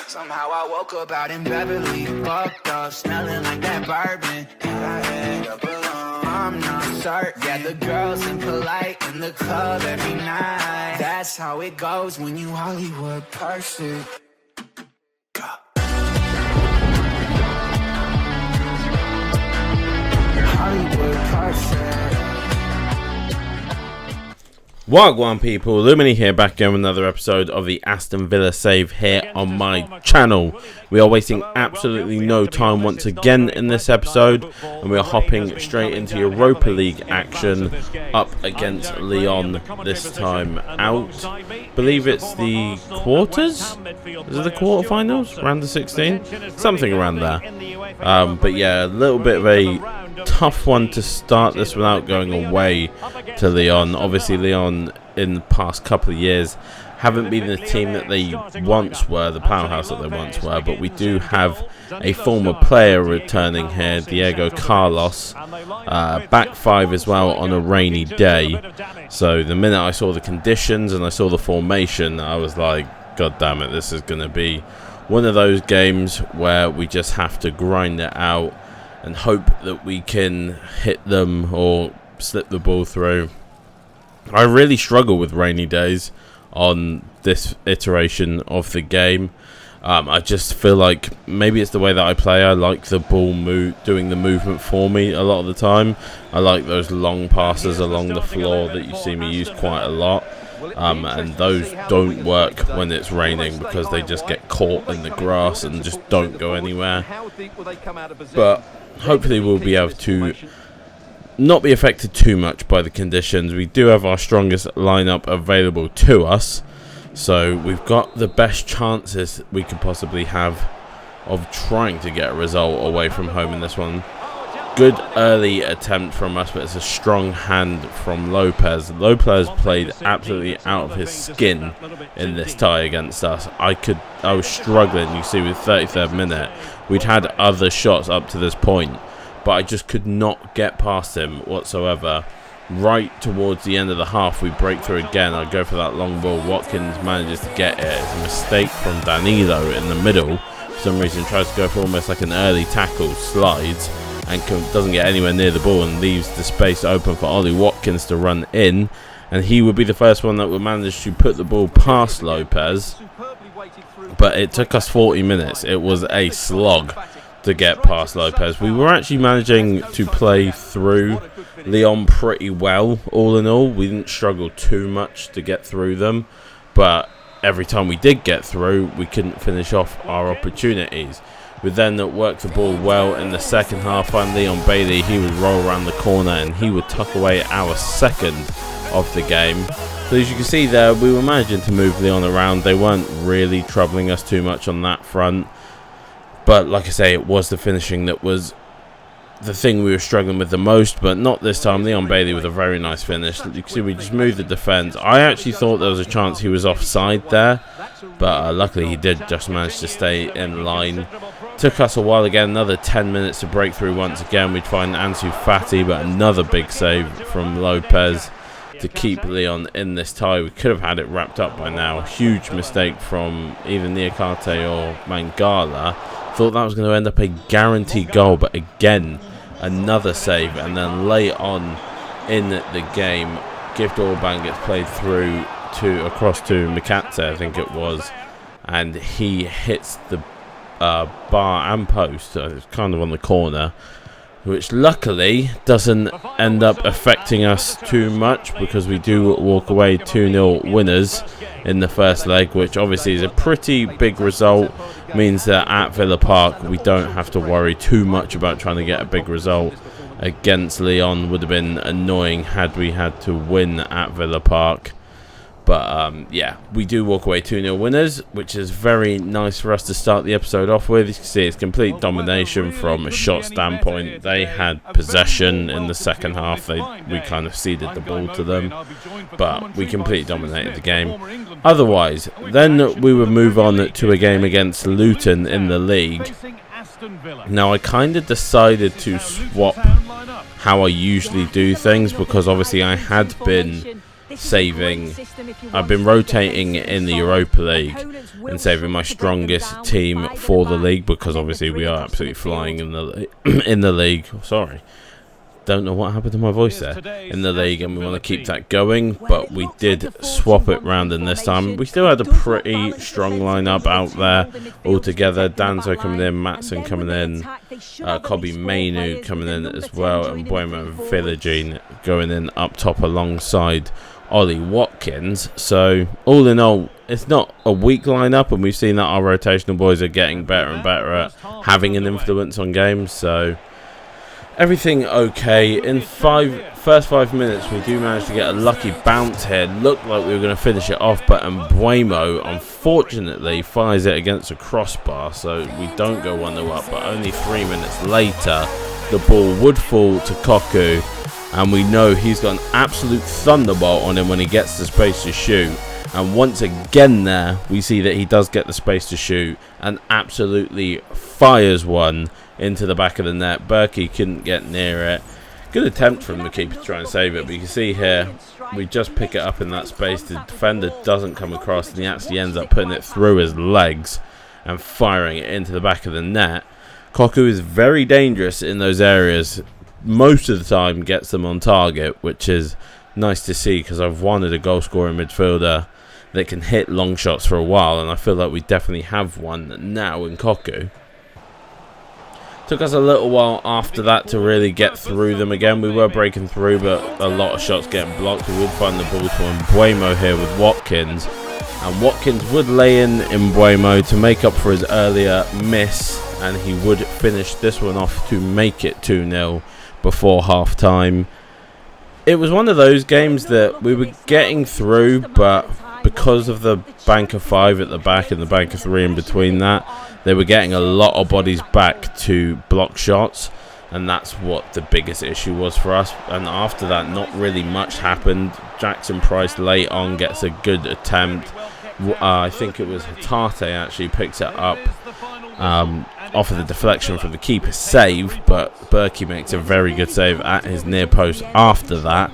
Somehow I woke up out in Beverly, fucked up, smelling like that bourbon. And I end up alone. I'm not certain. Yeah, the girls impolite in the club every night. That's how it goes when you Hollywood perfect. Hollywood perfect. Wagwan people, Lumanny here, back again with another episode of the Aston Villa save here on my channel. We are wasting absolutely no time once again in this episode, and we are hopping straight into Europa League action up against Lyon this time out. I believe it's the quarters? Is it the quarterfinals? Round of 16? Something around there. But yeah, a little bit of a tough one to start this without going away to Lyon. Obviously Lyon in the past couple of years haven't been the team that they once were, the powerhouse that they once were, but we do have a former player returning here, Diego Carlos, back five as well on a rainy day. So the minute I saw the conditions and I saw the formation, I was like, god damn it, this is going to be one of those games where we just have to grind it out and hope that we can hit them or slip the ball through. I really struggle with rainy days on this iteration of the game. I just feel like maybe it's the way that I play. I like the ball doing the movement for me a lot of the time. I like those long passes along the floor that you see me use quite a lot. And those don't work when it's raining because they just get caught in the grass and just don't go anywhere. But hopefully we'll be able to not be affected too much by the conditions. We do have our strongest lineup available to us, so we've got the best chances we could possibly have of trying to get a result away from home in this one. Good early attempt from us, but it's a strong hand from Lopez. Lopez played absolutely out of his skin in this tie against us. I was struggling. You see, with 33rd minute, we'd had other shots up to this point, but I just could not get past him whatsoever. Right towards the end of the half, we break through again. I go for that long ball. Watkins manages to get it. It's a mistake from Danilo in the middle. For some reason, tries to go for almost like an early tackle, slides, and doesn't get anywhere near the ball and leaves the space open for Ollie Watkins to run in. And he would be the first one that would manage to put the ball past Lopez. But it took us 40 minutes. It was a slog to get past Lopez. We were actually managing to play through Lyon pretty well, all in all. We didn't struggle too much to get through them, but every time we did get through, we couldn't finish off our opportunities. We then worked the ball well in the second half, and Leon Bailey, he would roll around the corner and he would tuck away our second of the game. So as you can see there, we were managing to move Lyon around. They weren't really troubling us too much on that front. But like I say, it was the finishing that was the thing we were struggling with the most, but not this time. Leon Bailey with a very nice finish. You can see we just moved the defence. I actually thought there was a chance he was offside there, but luckily he did just manage to stay in line. Took us a while again, another 10 minutes to break through once again. We'd find Ansu Fati, but another big save from Lopez to keep Lyon in this tie. We could have had it wrapped up by now. Huge mistake from either Niakate or Mangala. Thought that was going to end up a guaranteed goal, but again, another save. And then late on in the game, Gift Orban gets played through across to Mikate, I think it was, and he hits the bar and post. It's kind of on the corner, which luckily doesn't end up affecting us too much because we do walk away 2-0 winners in the first leg, which obviously is a pretty big result. Means that at Villa Park we don't have to worry too much about trying to get a big result against Lyon. Would have been annoying had we had to win at Villa Park. But yeah, we do walk away 2-0 winners, which is very nice for us to start the episode off with. You can see it's complete domination from a shot standpoint. They had possession in the second half. We kind of ceded the ball to them, but we completely dominated the game. Otherwise, then we would move on to a game against Luton in the league. Now, I kind of decided to swap how I usually do things because obviously I had been saving. I've been rotating in the Europa League and saving my strongest team for the league, because obviously we are absolutely flying in the in the league. Sorry, don't know what happened to my voice there. In the league, and we want to keep that going, but we did swap it round in this time. We still had a pretty strong lineup out there altogether. Danzo coming in, Matson coming in, Kobe Mainu coming in as well, and Bueno and Villagine going in up top alongside Ollie Watkins. So all in all, it's not a weak lineup, and we've seen that our rotational boys are getting better and better at having an influence on games. So everything okay. In first 5 minutes, we do manage to get a lucky bounce here. Looked like we were going to finish it off, but Mbuemo unfortunately fires it against a crossbar, so we don't go 1-0 up. But only 3 minutes later, the ball would fall to Koku, and we know he's got an absolute thunderbolt on him when he gets the space to shoot. And once again there, we see that he does get the space to shoot and absolutely fires one into the back of the net. Berkey couldn't get near it. Good attempt from the keeper to try and save it, but you can see here, we just pick it up in that space. The defender doesn't come across, and he actually ends up putting it through his legs and firing it into the back of the net. Koku is very dangerous in those areas. Most of the time gets them on target, which is nice to see, because I've wanted a goal scoring midfielder that can hit long shots for a while, and I feel like we definitely have one now in Koku. Took us a little while after that to really get through them again. We were breaking through, but a lot of shots getting blocked. We would find the ball to Mbuemo here with Watkins, and Watkins would lay in Mbuemo to make up for his earlier miss, and he would finish this one off to make it 2-0 before half time. It was one of those games that we were getting through, but because of the bank of 5 at the back and the bank of 3 in between that, they were getting a lot of bodies back to block shots, and that's what the biggest issue was for us. And after that, not really much happened. Jackson Price late on gets a good attempt. I think it was Hatate actually picks it up off of the deflection from the keeper's save, but Berkey makes a very good save at his near post after that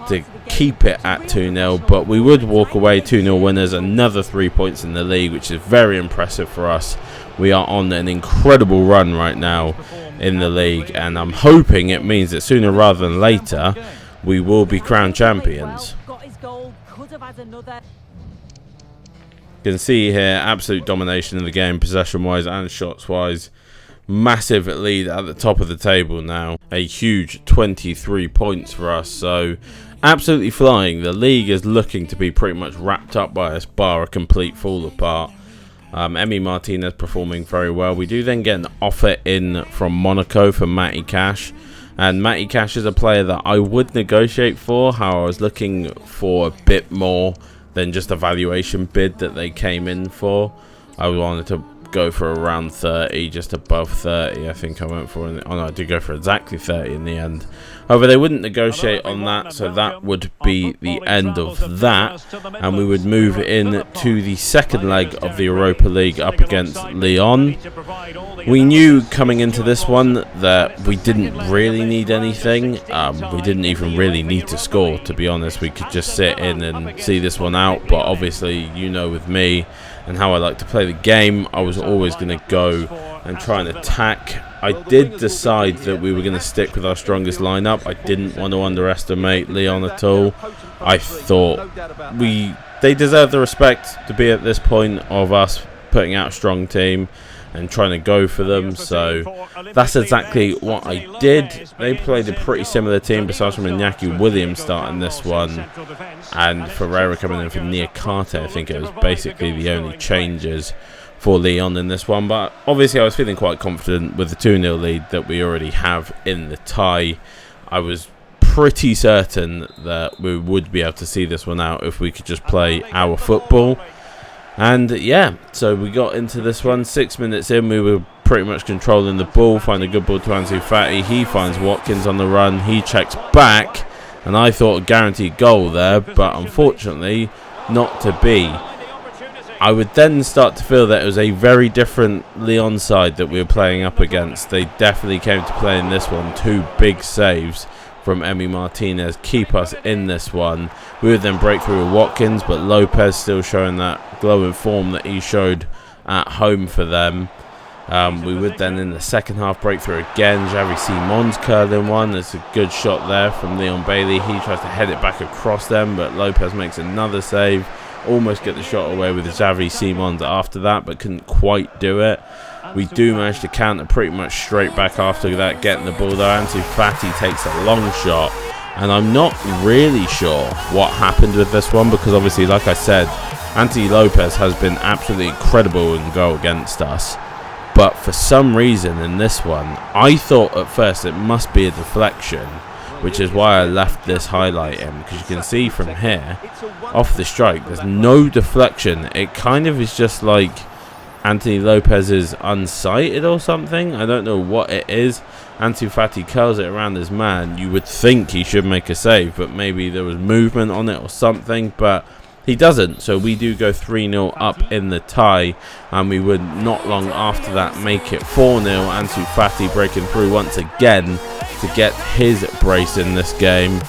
to keep it at 2-0. But we would walk away 2-0 winners, another 3 points in the league, which is very impressive for us. We are on an incredible run right now in the league, and I'm hoping it means that sooner rather than later we will be crowned champions. You can see here absolute domination of the game, possession wise and shots wise. Massive lead at the top of the table now, a huge 23 points for us, so absolutely flying. The league is looking to be pretty much wrapped up by us, bar a complete fall apart. Emi Martinez performing very well. We do then get an offer in from Monaco for Matty Cash, and Matty Cash is a player that I would negotiate for. How I was looking for a bit more than just a valuation bid that they came in for. I wanted to go for around 30, just above 30 I think I went for. Oh no, I did go for exactly 30 in the end. However, they wouldn't negotiate on that, so that would be the end of that, and we would move in to the second leg of the Europa League up against Lyon. We knew coming into this one that we didn't really need anything. We didn't even really need to score, to be honest. We could just sit in and see this one out, but obviously, you know, with me and how I like to play the game, I was always going to go and try and attack. I did decide that we were going to stick with our strongest lineup. I didn't want to underestimate Lyon at all. I thought they deserve the respect to be at this point of us putting out a strong team and trying to go for them, so that's exactly what I did. They played a pretty similar team, besides from Iñaki Williams starting this one and Ferreira coming in from Niakate. I think it was basically the only changes for Lyon in this one, but obviously I was feeling quite confident with the 2-0 lead that we already have in the tie. I was pretty certain that we would be able to see this one out if we could just play our football. And yeah, so we got into this one. 6 minutes in, we were pretty much controlling the ball, find a good ball to Ansu Fati. He finds Watkins on the run, he checks back, and I thought a guaranteed goal there, but unfortunately not to be. I would then start to feel that it was a very different Lyon side that we were playing up against. They definitely came to play in this one. 2 big saves from Emi Martinez keep us in this one. We would then break through with Watkins, but Lopez still showing that glowing form that he showed at home for them. We would then in the second half break through again. Xavi Simon's curling one. There's a good shot there from Leon Bailey. He tries to head it back across them, but Lopez makes another save. Almost get the shot away with Xavi Simons after that, but couldn't quite do it. We do manage to counter pretty much straight back after that, getting the ball there. Ansu Fati takes a long shot, and I'm not really sure what happened with this one, because obviously, like I said, Anthony Lopez has been absolutely incredible in goal against us. But for some reason in this one, I thought at first it must be a deflection, which is why I left this highlight in, because you can see from here, off the strike, there's no deflection. It kind of is just like Anthony Lopez is unsighted or something. I don't know what it is. Ansu Fati curls it around his man. You would think he should make a save, but maybe there was movement on it or something, but he doesn't. So we do go 3-0 up in the tie, and we would not long after that make it 4-0. Ansu Fati breaking through once again to get his brace in this game.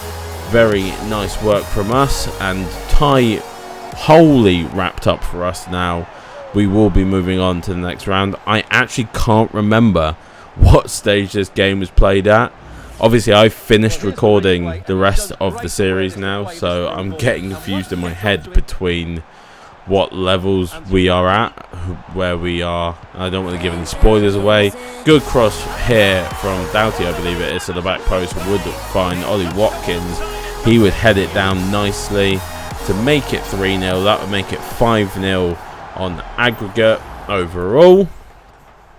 Very nice work from us, and tie wholly wrapped up for us now. We will be moving on to the next round. I actually can't remember what stage this game was played at. Obviously, I've finished recording the rest of the series now, so I'm getting confused in my head between what levels we are at, where we are. I don't want to give any spoilers away. Good cross here from Doughty, I believe it is, to the back post. Would find Ollie Watkins. He would head it down nicely to make it 3-0. That would make it 5-0 on aggregate overall,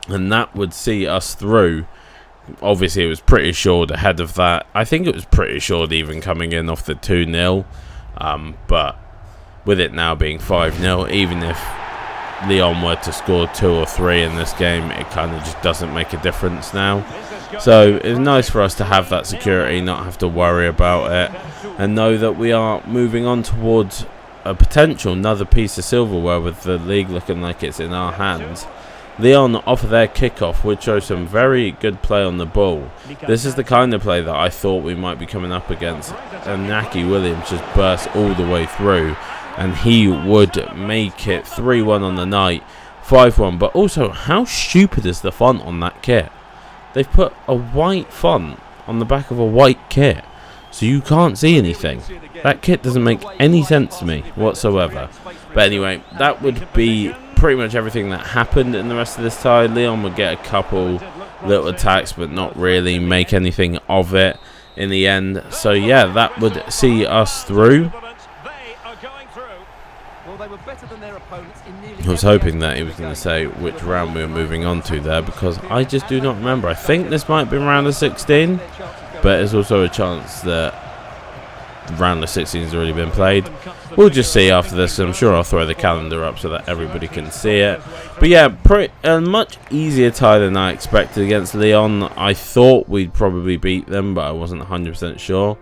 and that would see us through. Obviously, it was pretty assured ahead of that. I think it was pretty assured even coming in off the 2-0, but with it now being 5-0, even if Leon were to score 2 or 3 in this game, it kind of just doesn't make a difference now. So it's nice for us to have that security, not have to worry about it, and know that we are moving on towards a potential another piece of silverware, with the league looking like it's in our hands. Leon, off of their kickoff, would show some very good play on the ball. This is the kind of play that I thought we might be coming up against. Naki Williams just burst all the way through, and he would make it 3-1 on the night, 5-1. But also, how stupid is the font on that kit? They've put a white font on the back of a white kit, so you can't see anything. That kit doesn't make any sense to me whatsoever. But anyway, that would be pretty much everything that happened in the rest of this tie. Leon would get a couple little attacks, but not really make anything of it in the end. So yeah, that would see us through. I was hoping that he was going to say which round we were moving on to there, because I just do not remember. I think this might be round of 16, but there's also a chance that round of 16 has already been played. We'll just see after this. I'm sure I'll throw the calendar up so that everybody can see it. But yeah, a much easier tie than I expected against Leon. I thought we'd probably beat them, but I wasn't 100% sure.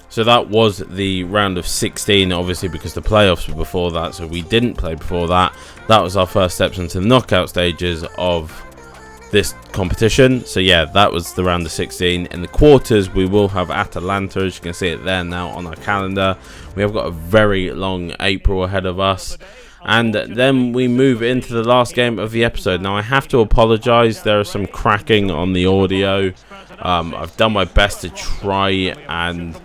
So that was the round of 16, obviously, because the playoffs were before that, so we didn't play before that. That was our first steps into the knockout stages of this competition. So yeah, that was the round of 16. In the quarters, we will have Atalanta, as you can see it there now on our calendar. We have got a very long April ahead of us, and then we move into the last game of the episode. Now I have to apologize, there is some cracking on the audio. I've done my best to try and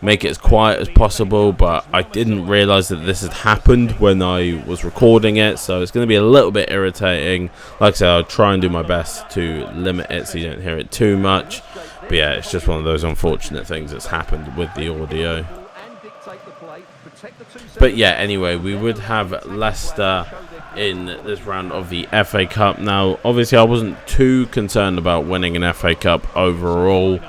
make it as quiet as possible, but I didn't realize that this had happened when I was recording it, so it's going to be a little bit irritating. Like I said, I'll try and do my best to limit it so you don't hear it too much, but yeah, it's just one of those unfortunate things that's happened with the audio. But yeah, anyway, we would have Leicester in this round of the FA Cup. Now obviously I wasn't too concerned about winning an FA Cup overall.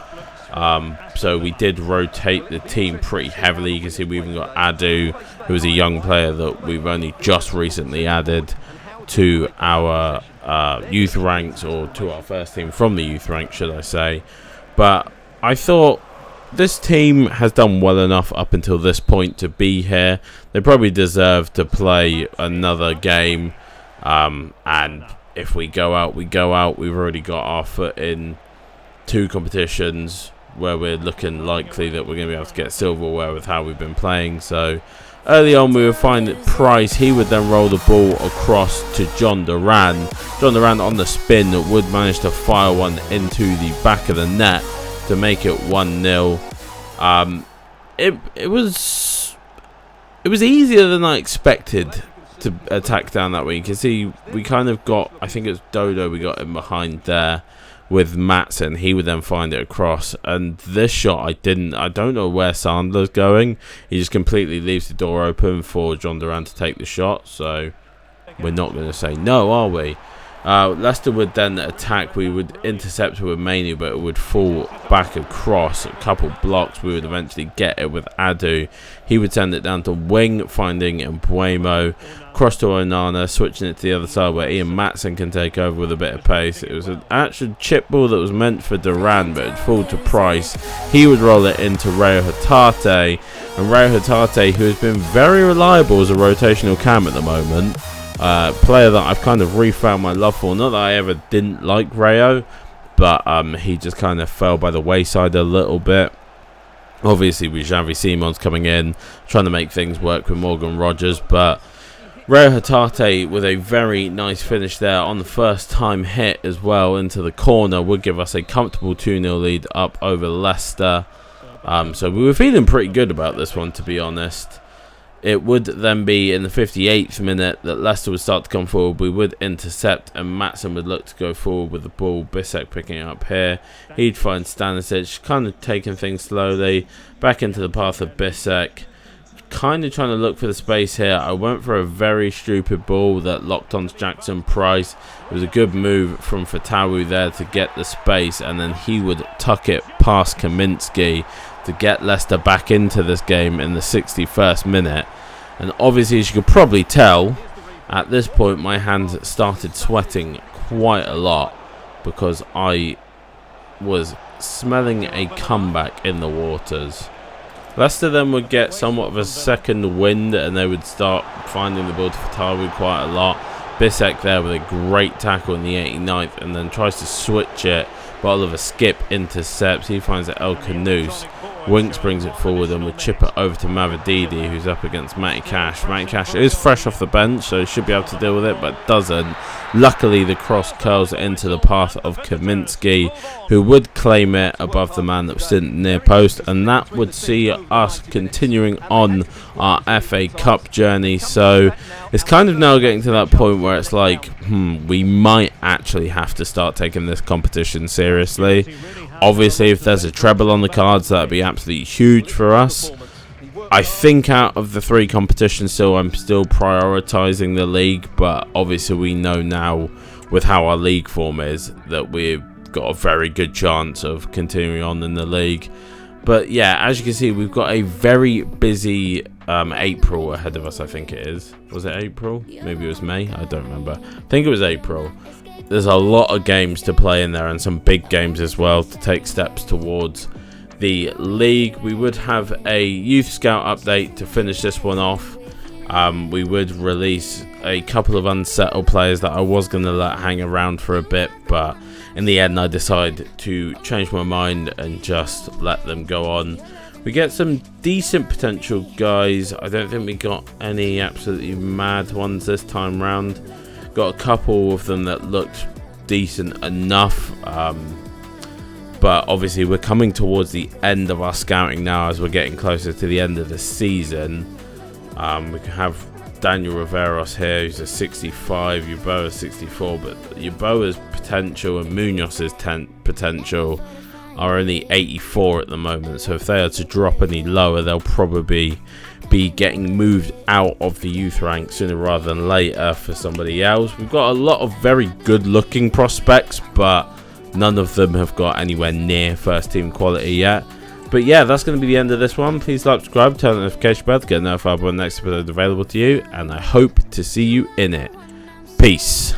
So we did rotate the team pretty heavily. You can see we even got Adu, who is a young player that we've only just recently added to our youth ranks, or to our first team from the youth ranks, should I say. But I thought this team has done well enough up until this point to be here. They probably deserve to play another game, and if we go out, we go out. We've already got our foot in 2 competitions. where we're looking likely that we're going to be able to get silverware with how we've been playing. So early on we would find that Price, he would then roll the ball across to John Duran. John Duran on the spin would manage to fire one into the back of the net to make it 1-0. It was easier than I expected to attack down that way. You can see we kind of got, I think it was Dodo, we got in behind there with Matson. He would then find it across, and this shot I don't know where Sandler's going. He just completely leaves the door open for John Duran to take the shot, so we're not going to say no, are we? Leicester would then attack. We would intercept with Manu, but it would fall back across a couple blocks. We would eventually get it with Adu. He would send it down to wing, finding Mbuemo. Cross to Onana, switching it to the other side where Ian Matson can take over with a bit of pace. It was an actual chip ball that was meant for Duran, but it fall to Price. He would roll it into Rayo Hatate, and Rayo Hatate, who has been very reliable as a rotational cam at the moment, player that I've kind of refound my love for. Not that I ever didn't like Rayo, but he just kind of fell by the wayside a little bit. Obviously with Xavi Simons coming in, trying to make things work with Morgan Rogers, but Rayo Hatate with a very nice finish there on the first time hit as well into the corner would give us a comfortable 2-0 lead up over Leicester. So we were feeling pretty good about this one, to be honest. It would then be in the 58th minute that Leicester would start to come forward. We would intercept, and Matson would look to go forward with the ball. Bissek picking it up here. He'd find Stanisic, kind of taking things slowly. Back into the path of Bissek. Kind of trying to look for the space here. I went for a very stupid ball that locked onto Jackson Price. It was a good move from Fatawu there to get the space, and then he would tuck it past Kaminsky to get Leicester back into this game in the 61st minute. And obviously, as you could probably tell, at this point my hands started sweating quite a lot because I was smelling a comeback in the waters. Leicester then would get somewhat of a second wind, and they would start finding the ball to Fatawu quite a lot. Bissek there with a great tackle in the 89th, and then tries to switch it, but Oliver Skip intercepts. He finds it El Canouse. Winks brings it forward and would chip it over to Mavididi, who's up against Matty Cash. Matty Cash is fresh off the bench, so he should be able to deal with it, but doesn't. Luckily, the cross curls into the path of Kaminsky, who would claim it above the man that was sitting near post, and that would see us continuing on our FA Cup journey. So it's kind of now getting to that point where it's like, we might actually have to start taking this competition seriously. Obviously, if there's a treble on the cards, that would be absolutely huge for us. I think out of the three competitions, I'm still prioritising the league, but obviously we know now with how our league form is that we've got a very good chance of continuing on in the league. But yeah, as you can see, we've got a very busy April ahead of us, I think it is. Was it April? Maybe it was May? I don't remember. I think it was April. There's a lot of games to play in there and some big games as well to take steps towards the league. We would have a youth scout update to finish this one off. We would release a couple of unsettled players that I was going to let hang around for a bit, but in the end I decided to change my mind and just let them go on. We get some decent potential guys. I don't think we got any absolutely mad ones this time round. Got a couple of them that looked decent enough, but obviously we're coming towards the end of our scouting now as we're getting closer to the end of the season. We can have Daniel Riveros here, who's a 65, Yeboah's 64, but Yeboah's potential and Munoz's potential are only 84 at the moment, so if they are to drop any lower, they'll probably be getting moved out of the youth ranks sooner rather than later for somebody else. We've got a lot of very good looking prospects, but none of them have got anywhere near first team quality yet. But yeah, that's going to be the end of this one. Please like, subscribe, turn the notification bell to get notified when the next episode is available to you, and I hope to see you in it. Peace.